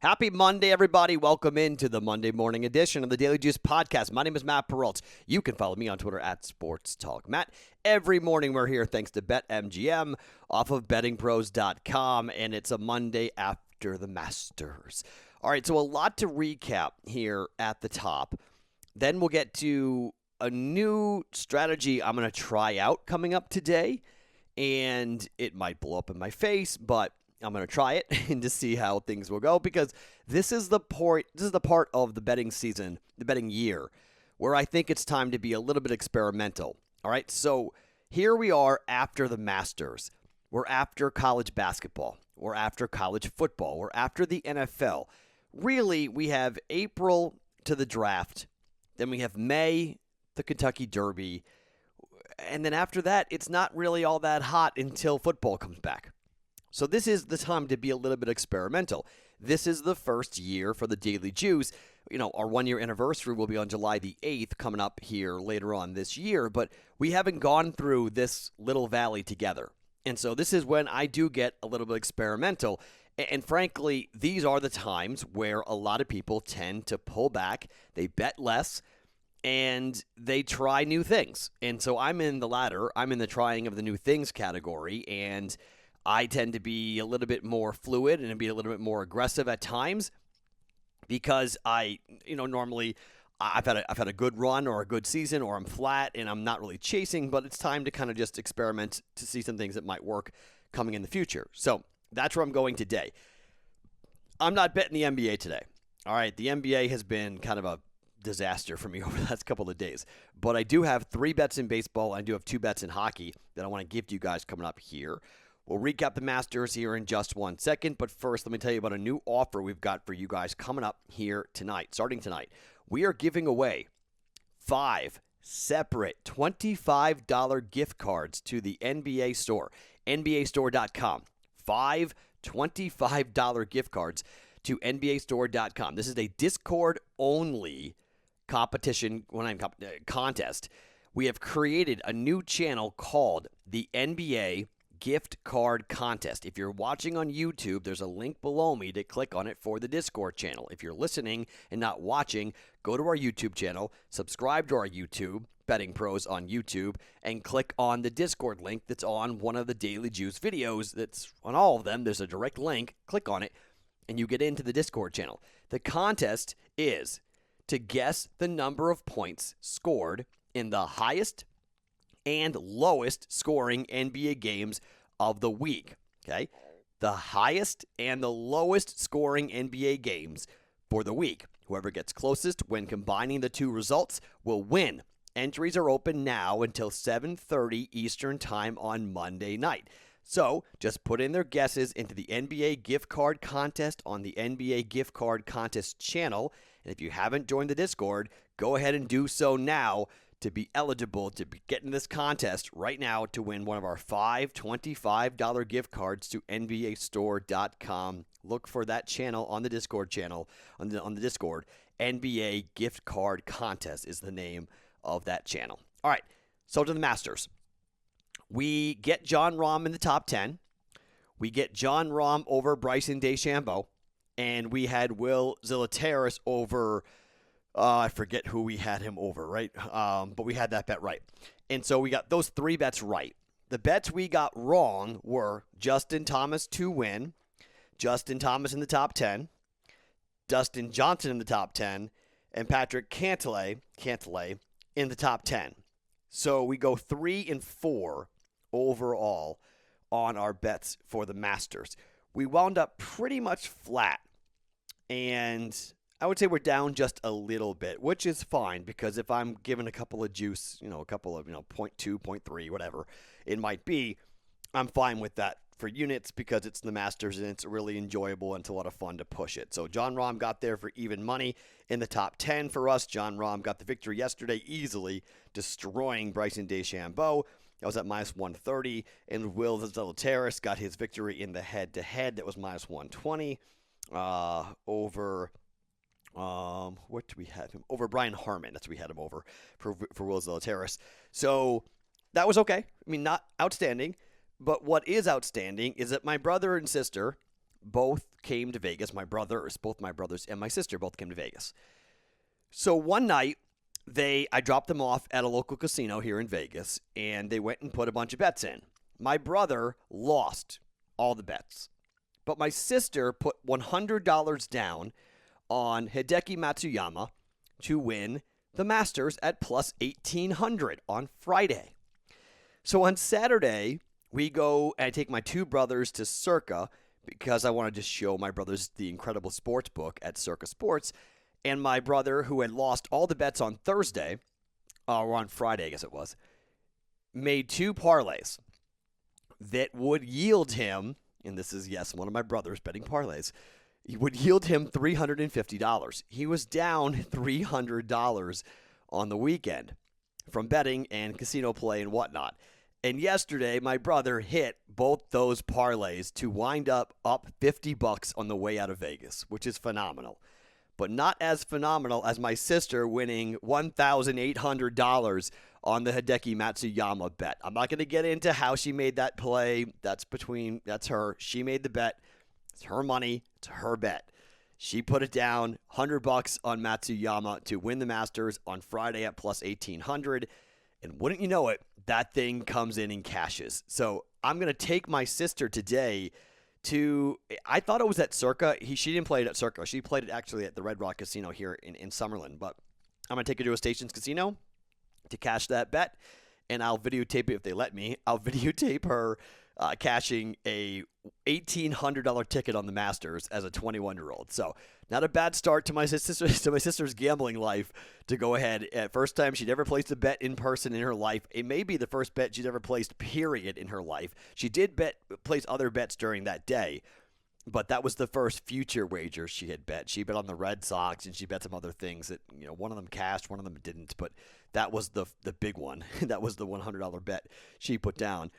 Happy Monday, everybody. Welcome into the Monday morning edition of the Daily Juice Podcast. My name is Matt Peralta. You can follow me on Twitter at Sports Talk Matt. Every morning we're here thanks to BetMGM off of BettingPros.com, and it's a Monday after the Masters. All right, so a lot to recap here at the top. Then we'll get to a new strategy I'm going to try out coming up today, and it might blow up in my face, but I'm going to try it and to see how things will go, because this is the part of the betting season, the betting year, where I think it's time to be a little bit experimental. All right, so here we are after the Masters. We're after college basketball. We're after college football. We're after the NFL. Really, we have April to the draft. Then we have May, the Kentucky Derby. And then after that, it's not really all that hot until football comes back. So this is the time to be a little bit experimental. This is the first year for the Daily Juice. You know, our one-year anniversary will be on July the 8th, coming up here later on this year, but we haven't gone through this little valley together. And so this is when I do get a little bit experimental. And frankly, these are the times where a lot of people tend to pull back, they bet less, and they try new things. And so I'm in the latter. I'm in the trying of the new things category, and I tend to be a little bit more fluid and be a little bit more aggressive at times because normally I've had a good run or a good season, or I'm flat and I'm not really chasing, but it's time to kind of just experiment to see some things that might work coming in the future. So that's where I'm going today. I'm not betting the NBA today. All right, the NBA has been kind of a disaster for me over the last couple of days, but I do have 3 bets in baseball. I do have 2 bets in hockey that I want to give to you guys coming up here. We'll recap the Masters here in just 1 second, but first let me tell you about a new offer we've got for you guys coming up here tonight. Starting tonight, we are giving away 5 separate $25 gift cards to the NBA store, NBAstore.com. 5 $25 gift cards to NBAstore.com. This is a Discord-only contest. We have created a new channel called the NBA Gift Card Contest. If you're watching on YouTube, there's a link below me to click on it for the Discord channel. If you're listening and not watching, go to our YouTube channel, subscribe to our YouTube, Betting Pros on YouTube, and click on the Discord link that's on one of the Daily Juice videos. That's on all of them. There's a direct link. Click on it, and you get into the Discord channel. The contest is to guess the number of points scored in the highest and lowest scoring NBA games of the week. Okay? The highest and the lowest scoring NBA games for the week. Whoever gets closest when combining the 2 results will win. Entries are open now until 7:30 Eastern Time on Monday night. So just put in their guesses into the NBA Gift Card Contest on the NBA Gift Card Contest channel. And if you haven't joined the Discord, go ahead and do so now to be eligible to be getting this contest right now to win one of our 5 $25 gift cards to NBAstore.com. Look for that channel on the Discord channel, on the Discord. NBA Gift Card Contest is the name of that channel. All right, so to the Masters. We get Jon Rahm in the top 10. We get Jon Rahm over Bryson DeChambeau. And we had Will Zalatoris over I forget who we had him over, right? But we had that bet right. And so we got those 3 bets right. The bets we got wrong were Justin Thomas to win, Justin Thomas in the top 10, Dustin Johnson in the top 10, and Patrick Cantlay in the top 10. So we go 3 and 4 overall on our bets for the Masters. We wound up pretty much flat, and I would say we're down just a little bit, which is fine, because if I'm given a couple of juice, a couple of, 0.2, 0.3, whatever it might be, I'm fine with that for units, because it's the Masters and it's really enjoyable and it's a lot of fun to push it. So Jon Rahm got there for even money in the top 10 for us. Jon Rahm got the victory yesterday, easily destroying Bryson DeChambeau. That was at minus 130, and Will Zalatoris got his victory in the head-to-head. That was minus 120 over... what do we have him? Over Brian Harman. That's what we had him over for Will Zalatoris. So that was okay. I mean, not outstanding. But what is outstanding is that my brother and sister both came to Vegas. Both my brothers and my sister both came to Vegas. So one night, I dropped them off at a local casino here in Vegas, and they went and put a bunch of bets in. My brother lost all the bets, but my sister put $100 down on Hideki Matsuyama to win the Masters at plus 1,800 on Friday. So on Saturday, we go and I take my two brothers to Circa because I want to just show my brothers the incredible sports book at Circa Sports. And my brother, who had lost all the bets on Thursday, or on Friday, I guess it was, made two parlays that would yield him, and this is, yes, one of my brothers betting parlays, he would yield him $350. He was down $300 on the weekend from betting and casino play and whatnot. And yesterday, my brother hit both those parlays to wind up $50 on the way out of Vegas, which is phenomenal. But not as phenomenal as my sister winning $1,800 on the Hideki Matsuyama bet. I'm not going to get into how she made that play. That's her. She made the bet. It's her money. It's her bet. She put it down, $100 on Matsuyama to win the Masters on Friday at plus 1,800. And wouldn't you know it, that thing comes in and cashes. So I'm going to take my sister today I thought it was at Circa. She didn't play it at Circa. She played it actually at the Red Rock Casino here in Summerlin. But I'm going to take her to a Stations Casino to cash that bet, and I'll videotape it if they let me. I'll videotape her cashing a $1,800 ticket on the Masters as a 21-year-old. So not a bad start to my sister's gambling life to go ahead. First time she'd ever placed a bet in person in her life. It may be the first bet she's ever placed, period, in her life. She did place other bets during that day, but that was the first future wager she had bet. She bet on the Red Sox, and she bet some other things that, one of them cashed, one of them didn't, but that was the big one. That was the $100 bet she put down.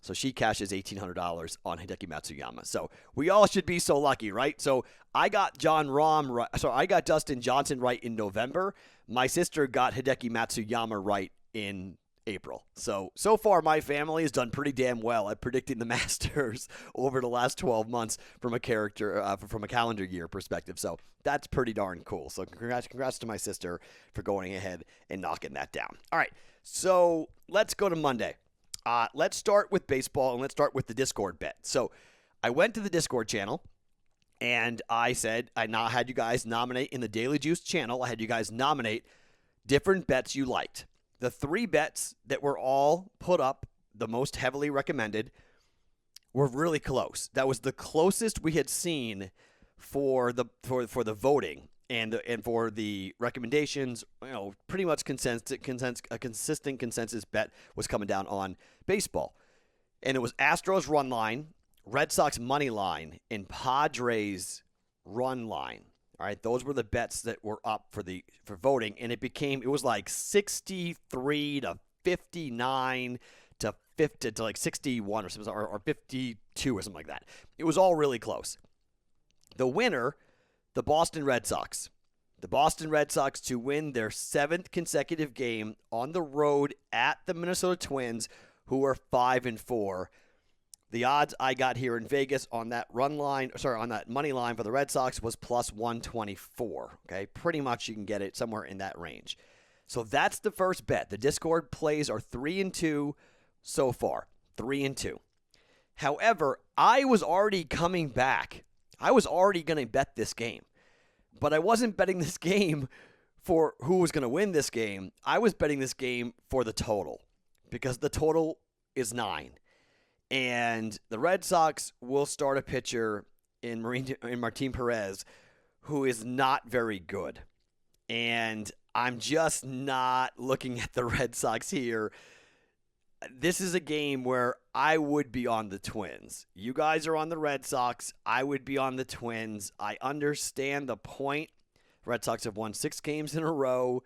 So she cashes $1,800 on Hideki Matsuyama. So we all should be so lucky, right? So I got I got Dustin Johnson right in November. My sister got Hideki Matsuyama right in April. So far my family has done pretty damn well at predicting the Masters over the last 12 months from a calendar year perspective. So that's pretty darn cool. So congrats to my sister for going ahead and knocking that down. All right, so let's go to Monday. Let's start with baseball, and let's start with the Discord bet. So I went to the Discord channel, and I said I had you guys nominate in the Daily Juice channel. I had you guys nominate different bets you liked. The three bets that were all put up, the most heavily recommended, were really close. That was the closest we had seen for the voting and for the recommendations. Pretty much a consistent consensus bet was coming down on baseball. And it was Astros run line, Red Sox money line, and Padres run line. All right, those were the bets that were up for voting, and it was like 63 to 59 to 50 to like 61 or something, or 52 or something like that. It was all really close. The winner, the Boston Red Sox. The Boston Red Sox to win their 7th consecutive game on the road at the Minnesota Twins, who are 5-4. The odds I got here in Vegas on that on that money line for the Red Sox was plus 124. Okay, pretty much you can get it somewhere in that range. So that's the first bet. The Discord plays are 3-2 so far, 3-2. However, I was already coming back. I was already going to bet this game. But I wasn't betting this game for who was going to win this game. I was betting this game for the total because the total is 9. And the Red Sox will start a pitcher in Martin Perez who is not very good. And I'm just not looking at the Red Sox here. This is a game where I would be on the Twins. You guys are on the Red Sox. I would be on the Twins. I understand the point. Red Sox have won 6 games in a row,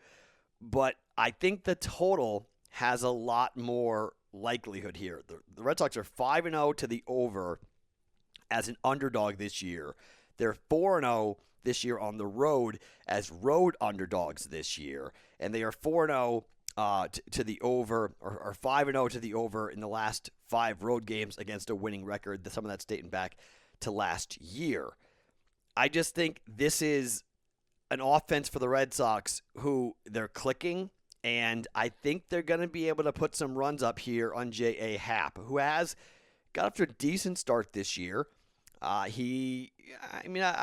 but I think the total has a lot more likelihood here. The Red Sox are 5-0 to the over as an underdog this year. They're 4-0 this year on the road as road underdogs this year, and they are 4-0 to the over, or 5-0 to the over in the last 5 road games against a winning record. Some of that's dating back to last year. I just think this is an offense for the Red Sox who they're clicking, and I think they're going to be able to put some runs up here on J.A. Happ, who has got off to a decent start this year. I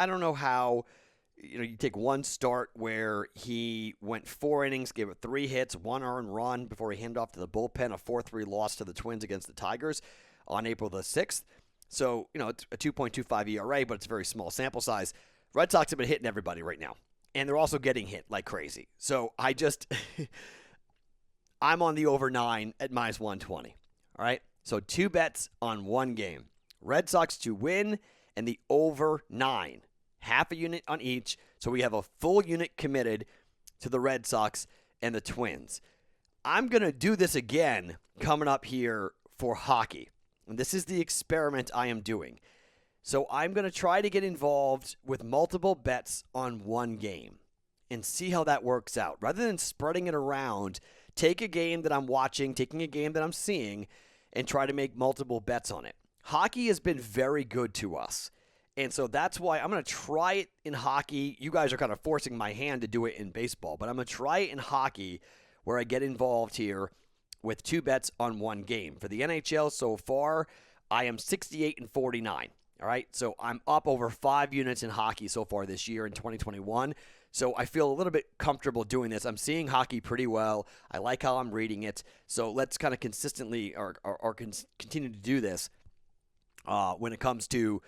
don't know how, you take one start where he went 4 innings, gave it 3 hits, 1 earned run before he handed off to the bullpen, a 4-3 loss to the Twins against the Tigers on April the 6th. So, it's a 2.25 ERA, but it's a very small sample size. Red Sox have been hitting everybody right now, and they're also getting hit like crazy. So I'm on the over 9 at minus 120. All right? So 2 bets on 1 game. Red Sox to win and the over 9. Half a unit on each. So we have a full unit committed to the Red Sox and the Twins. I'm going to do this again coming up here for hockey. And this is the experiment I am doing. So I'm going to try to get involved with multiple bets on 1 game and see how that works out. Rather than spreading it around, take a game that I'm watching, taking a game that I'm seeing, and try to make multiple bets on it. Hockey has been very good to us. And so that's why I'm going to try it in hockey. You guys are kind of forcing my hand to do it in baseball, but I'm going to try it in hockey where I get involved here with 2 bets on 1 game. For the NHL so far, I am 68-49. All right, so I'm up over 5 units in hockey so far this year in 2021. So I feel a little bit comfortable doing this. I'm seeing hockey pretty well. I like how I'm reading it. So let's kind of consistently continue to do this when it comes to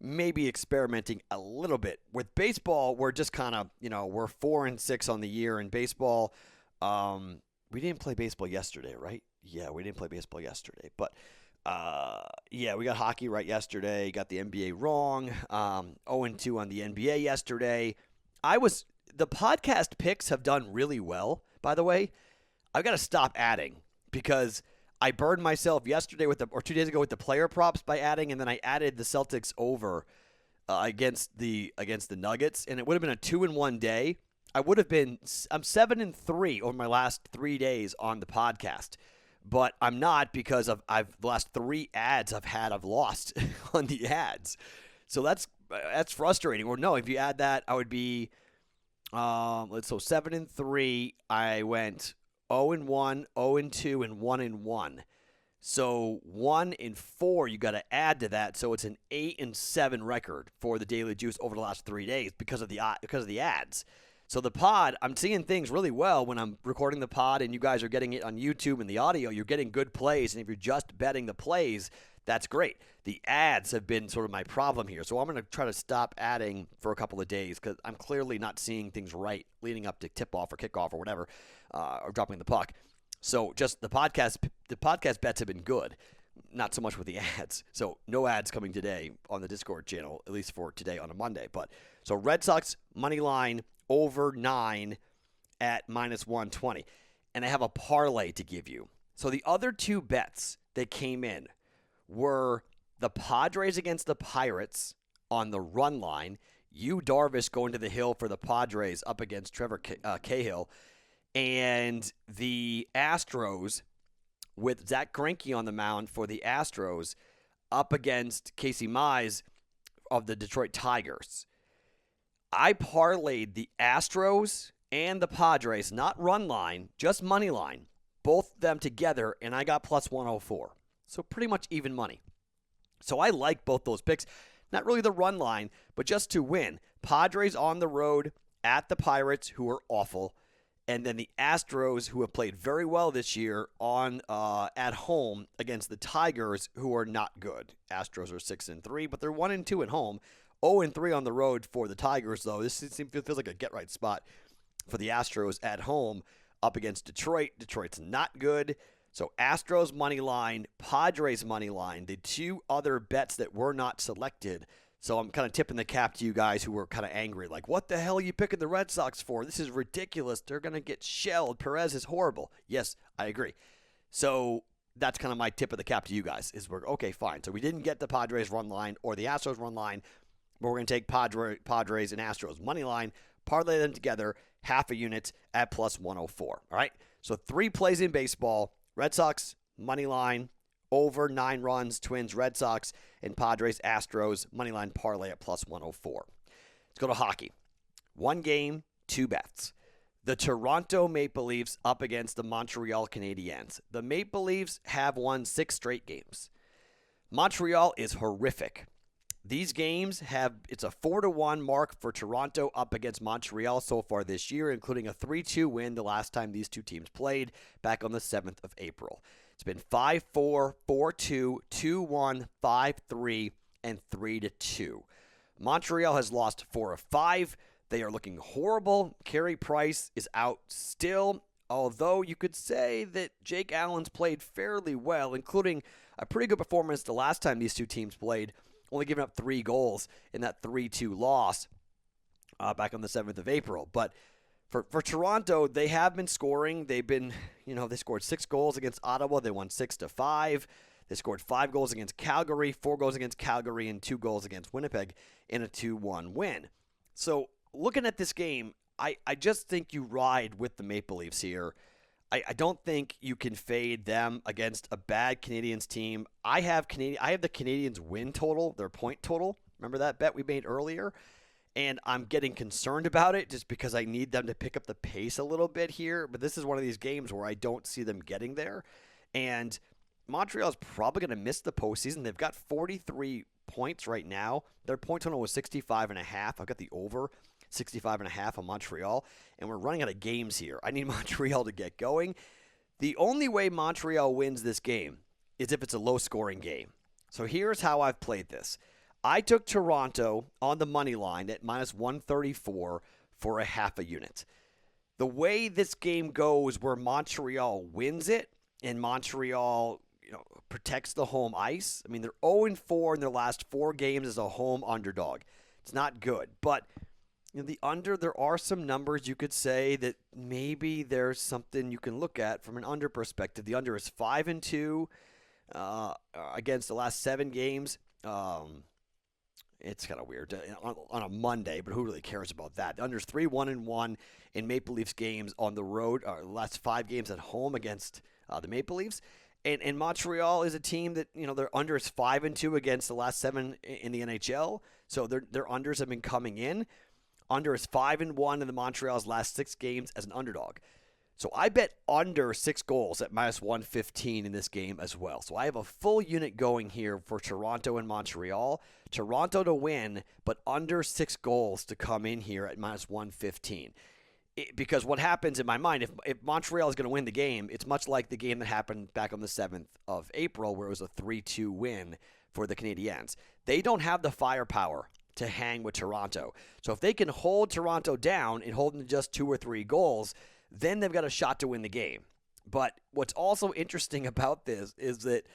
maybe experimenting a little bit. With baseball, we're just kind of, we're 4-6 on the year in baseball. We didn't play baseball yesterday, right? Yeah, we didn't play baseball yesterday. But, we got hockey right yesterday. Got the NBA wrong. 0-2 on the NBA yesterday. The podcast picks have done really well, by the way. I've got to stop adding because I burned myself yesterday 2 days ago with the player props by adding, and then I added the Celtics over against the Nuggets, and it would have been a 2-1 day. I'm 7-3 over my last 3 days on the podcast, but I'm not because the last 3 ads I've lost on the ads. So that's frustrating. Or no, if you add that, I would be 7-3. I went 0-1, 0-2, and 1-1. So 1-4 you got to add to that. So it's an 8-7 record for the Daily Juice over the last 3 days because of the ads. So the pod, I'm seeing things really well when I'm recording the pod and you guys are getting it on YouTube and the audio. You're getting good plays, and if you're just betting the plays, that's great. The ads have been sort of my problem here. So I'm going to try to stop adding for a couple of days because I'm clearly not seeing things right leading up to tip-off or kickoff or whatever, or dropping the puck. So just the podcast bets have been good, not so much with the ads. So no ads coming today on the Discord channel, at least for today on a Monday. But so Red Sox money line over 9 at minus 120. And I have a parlay to give you. So the other 2 bets that came in were the Padres against the Pirates on the run line. Yu Darvish going to the hill for the Padres up against Trevor Cahill. And the Astros with Zach Greinke on the mound for the Astros up against Casey Mize of the Detroit Tigers. I parlayed the Astros and the Padres, not run line, just money line, both of them together, and I got plus 104. So pretty much even money. So I like both those picks. Not really the run line, but just to win. Padres on the road at the Pirates, who are awful, and then the Astros, who have played very well this year, on at home against the Tigers, who are not good. Astros are 6-3, but they're 1-2 at home. 0-3 on the road for the Tigers, though. This feels like a get-right spot for the Astros at home up against Detroit. Detroit's not good. So Astros money line, Padres money line, the 2 other bets that were not selected. So I'm kind of tipping the cap to you guys who were kind of angry. Like, what the hell are you picking the Red Sox for? This is ridiculous. They're going to get shelled. Perez is horrible. Yes, I agree. So that's kind of my tip of the cap to you guys. Okay, fine. So we didn't get the Padres run line or the Astros run line. But we're going to take Padres and Astros money line, parlay them together, half a unit at plus 104. All right? So 3 plays in baseball. Red Sox money line, over 9 runs, Twins, Red Sox, and Padres, Astros money line parlay at plus 104. Let's go to hockey. One game, two bets. The Toronto Maple Leafs up against the Montreal Canadiens. The Maple Leafs have won 6 straight games. Montreal is horrific. These games it's a 4-1 mark for Toronto up against Montreal so far this year, including a 3-2 win the last time these two teams played back on the 7th of April. It's been 5-4, 4-2, 2-1, 5-3, and 3-2. Montreal has lost 4 of 5. They are looking horrible. Carey Price is out still, although you could say that Jake Allen's played fairly well, including a pretty good performance the last time these two teams played, only giving up 3 goals in that 3-2 loss back on the 7th of April. But for Toronto, they have been scoring. They've been, they scored 6 goals against Ottawa. They won 6-5. They scored 5 goals against Calgary, 4 goals against Calgary, and 2 goals against Winnipeg in a 2-1 win. So looking at this game, I just think you ride with the Maple Leafs here. I don't think you can fade them against a bad Canadiens team. I have the Canadiens win total, their point total. Remember that bet we made earlier? And I'm getting concerned about it just because I need them to pick up the pace a little bit here. But this is one of these games where I don't see them getting there. And Montreal is probably going to miss the postseason. They've got 43 points right now. Their point total was 65.5. I've got the over 65.5 on Montreal, and we're running out of games here. I need Montreal to get going. The only way Montreal wins this game is if it's a low-scoring game. So here's how I've played this. I took Toronto on the money line at -134 for a half a unit. The way this game goes where Montreal wins it and Montreal protects the home ice. I mean, they're 0-4 in their last 4 games as a home underdog. It's not good, but the under, there are some numbers you could say that maybe there's something you can look at from an under perspective. The under is 5-2 against the last 7 games. It's kind of weird on a Monday, but who really cares about that? The under is 3-1-1 in Maple Leafs games on the road, the last 5 games at home against the Maple Leafs. And Montreal is a team that, their under is 5-2 against the last 7 in the NHL. So their unders have been coming in. Under is 5-1 in the Montreal's last 6 games as an underdog. So I bet under 6 goals at -115 in this game as well. So I have a full unit going here for Toronto and Montreal. Toronto to win, but under 6 goals to come in here at -115. Because what happens in my mind, if Montreal is going to win the game, it's much like the game that happened back on the 7th of April where it was a 3-2 win for the Canadiens. They don't have the firepower to hang with Toronto. So if they can hold Toronto down and hold them to just 2 or 3 goals, then they've got a shot to win the game. But what's also interesting about this is that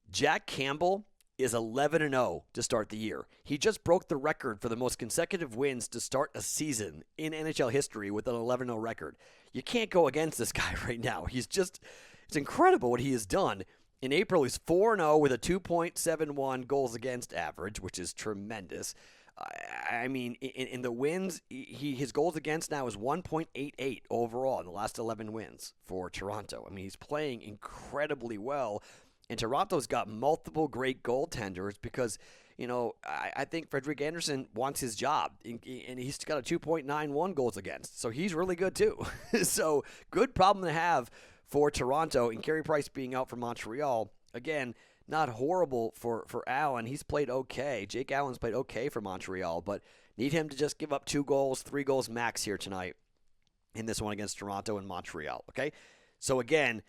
Jack Campbell is 11-0 to start the year. He just broke the record for the most consecutive wins to start a season in NHL history with an 11-0 record. You can't go against this guy right now. It's incredible what he has done. In April, he's 4-0 with a 2.71 goals against average, which is tremendous. I mean, in the wins, his goals against now is 1.88 overall in the last 11 wins for Toronto. I mean, he's playing incredibly well, and Toronto's got multiple great goaltenders because, I think Frederik Andersen wants his job, and he's got a 2.91 goals against, so he's really good too. So good problem to have for Toronto, and Carey Price being out for Montreal, again, not horrible for Allen. He's played okay. Jake Allen's played okay for Montreal, but need him to just give up 2 goals, 3 goals max here tonight in this one against Toronto and Montreal, okay? So again,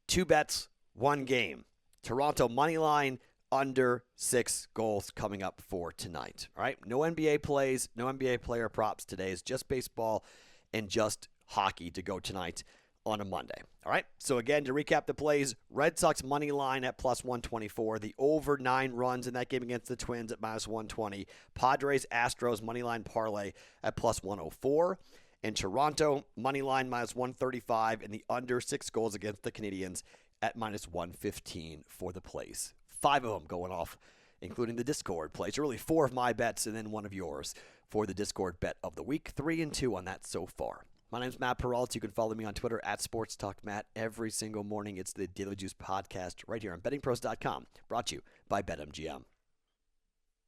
2 bets, 1 game. Toronto money line, under 6 goals coming up for tonight, all right? No NBA plays, no NBA player props today. It's just baseball and just hockey to go tonight on a Monday. All right, so again, to recap the plays, Red Sox money line at +124, the over 9 runs in that game against the Twins at -120, Padres Astros money line parlay at +104, and Toronto money line -135, and the under 6 goals against the Canadiens at -115 for the plays. 5 of them going off, including the Discord plays. Really 4 of my bets and then 1 of yours for the Discord bet of the week. 3-2 on that so far. My name's Matt Peralta. You can follow me on Twitter at SportsTalkMatt every single morning. It's the Daily Juice podcast right here on BettingPros.com, brought to you by BetMGM.